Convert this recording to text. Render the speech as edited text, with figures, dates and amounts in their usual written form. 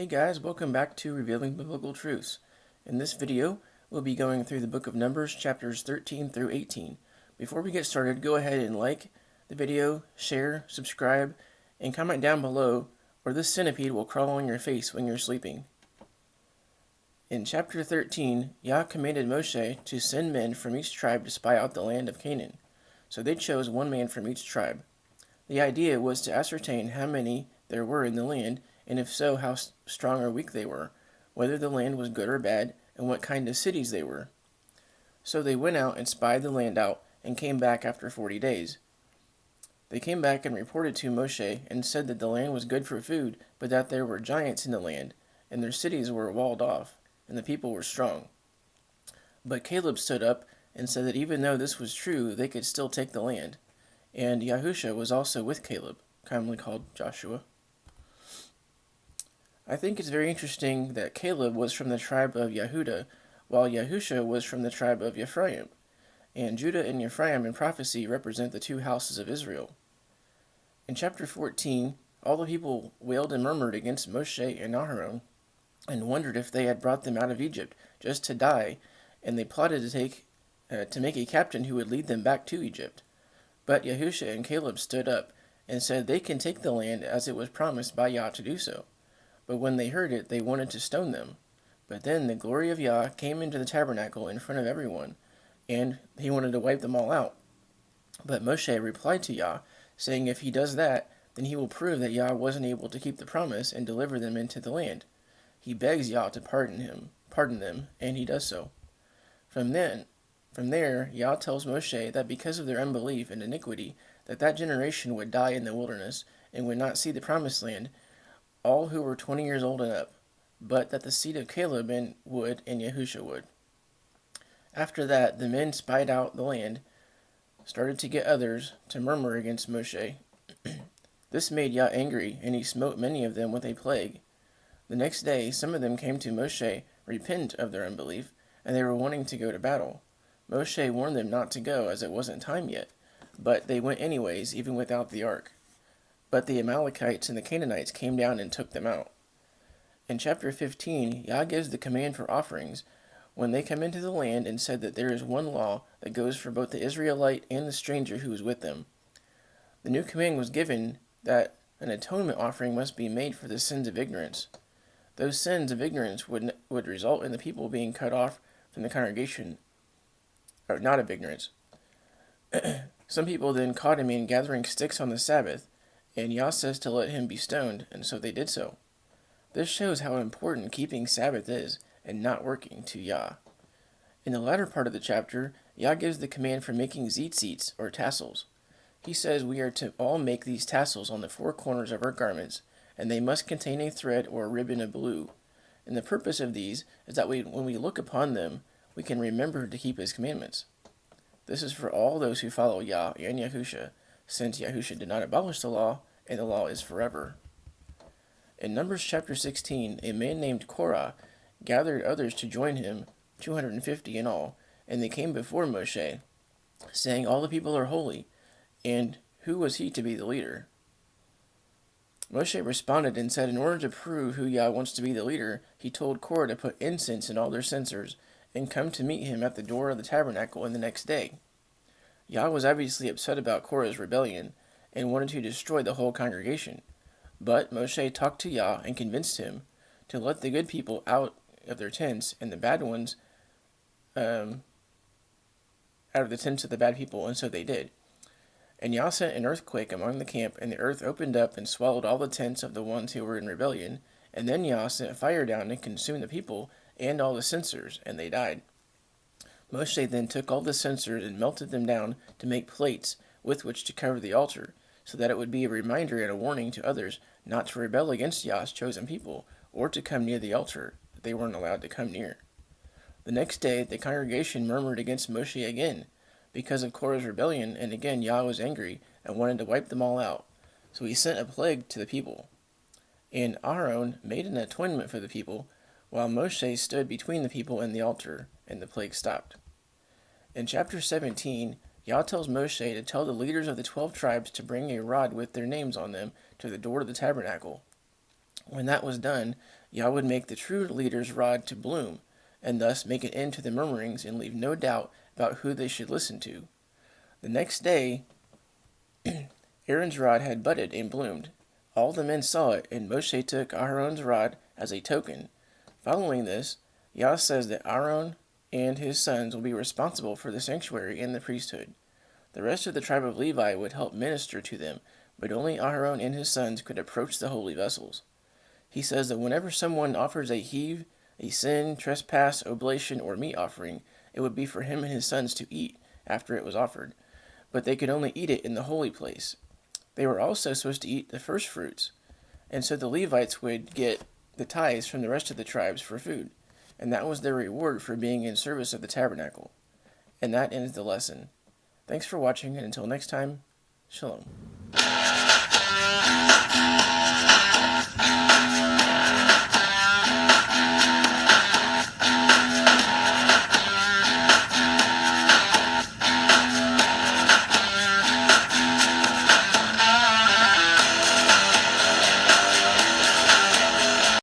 guys, welcome back to Revealing Biblical Truths. In this video, we'll be going through the book of Numbers, chapters 13 through 18. Before we get started, go ahead and like the video, share, subscribe, and comment down below, or this centipede will crawl on your face when you're sleeping. In chapter 13, Yah commanded Moshe to send men from each tribe to spy out the land of Canaan. So they chose one man from each tribe. The idea was to ascertain how many there were in the land, and if so, how strong or weak they were, whether the land was good or bad, and what kind of cities they were. So they went out and spied the land out, and came back after 40 days. They came back and reported to Moshe, and said that the land was good for food, but that there were giants in the land, and their cities were walled off, and the people were strong. But Caleb stood up and said that even though this was true, they could still take the land. And Yahusha was also with Caleb, commonly called Joshua. I think it's very interesting that Caleb was from the tribe of Yehudah, while Yahusha was from the tribe of Ephraim, and Judah and Ephraim in prophecy represent the two houses of Israel. In chapter 14, all the people wailed and murmured against Moshe and Aharon, and wondered if they had brought them out of Egypt just to die, and they plotted to make a captain who would lead them back to Egypt. But Yahusha and Caleb stood up and said they can take the land as it was promised by Yah to do so. But when they heard it, they wanted to stone them. But then the glory of Yah came into the tabernacle in front of everyone, and he wanted to wipe them all out. But Moshe replied to Yah, saying if he does that, then he will prove that Yah wasn't able to keep the promise and deliver them into the land. He begs Yah to pardon them, and he does so. From there, Yah tells Moshe that because of their unbelief and iniquity, that generation would die in the wilderness and would not see the promised land, all who were 20 years old and up, but that the seed of Caleb would and Yahusha would. After that, the men spied out the land, started to get others to murmur against Moshe. This made Yah angry, and he smote many of them with a plague. The next day, some of them came to Moshe, repent of their unbelief, and they were wanting to go to battle. Moshe warned them not to go, as it wasn't time yet, but they went anyways, even without the ark. But the Amalekites and the Canaanites came down and took them out. In chapter 15, Yah gives the command for offerings when they come into the land, and said that there is one law that goes for both the Israelite and the stranger who is with them. The new command was given that an atonement offering must be made for the sins of ignorance. Those sins of ignorance would result in the people being cut off from the congregation, or not of ignorance. Some people then caught a man gathering sticks on the Sabbath, and Yah says to let him be stoned, and so they did so. This shows how important keeping Sabbath is, and not working to Yah. In the latter part of the chapter, Yah gives the command for making tzitzits, or tassels. He says we are to all make these tassels on the four corners of our garments, and they must contain a thread or a ribbon of blue. And the purpose of these is that when we look upon them, we can remember to keep his commandments. This is for all those who follow Yah and Yahusha, since Yahusha did not abolish the law, and the law is forever. In Numbers chapter 16, a man named Korah gathered others to join him, 250 in all, and they came before Moshe, saying, all the people are holy, and who was he to be the leader? Moshe responded and said in order to prove who Yah wants to be the leader, he told Korah to put incense in all their censers, and come to meet him at the door of the tabernacle in the next day. Yah was obviously upset about Korah's rebellion, and wanted to destroy the whole congregation. But Moshe talked to Yah and convinced him to let the good people out of their tents, and the bad ones out of the tents of the bad people, and so they did. And Yah sent an earthquake among the camp, and the earth opened up and swallowed all the tents of the ones who were in rebellion, and then Yah sent fire down and consumed the people and all the censers, and they died. Moshe then took all the censers and melted them down to make plates with which to cover the altar, so that it would be a reminder and a warning to others not to rebel against Yah's chosen people, or to come near the altar that they weren't allowed to come near. The next day the congregation murmured against Moshe again, because of Korah's rebellion, and again Yah was angry and wanted to wipe them all out. So he sent a plague to the people. And Aaron made an atonement for the people, while Moshe stood between the people and the altar, and the plague stopped. In chapter 17, Yah tells Moshe to tell the leaders of the 12 tribes to bring a rod with their names on them to the door of the tabernacle. When that was done, Yah would make the true leader's rod to bloom, and thus make an end to the murmurings and leave no doubt about who they should listen to. The next day, Aaron's rod had budded and bloomed. All the men saw it, and Moshe took Aaron's rod as a token. Following this, Yah says that Aaron and his sons will be responsible for the sanctuary and the priesthood. The rest of the tribe of Levi would help minister to them, but only Aaron and his sons could approach the holy vessels. He says that whenever someone offers a heave, a sin, trespass, oblation, or meat offering, it would be for him and his sons to eat after it was offered, but they could only eat it in the holy place. They were also supposed to eat the first fruits, and so the Levites would get the tithes from the rest of the tribes for food, and that was their reward for being in service of the tabernacle. And that ends the lesson. Thanks for watching, and until next time, Shalom.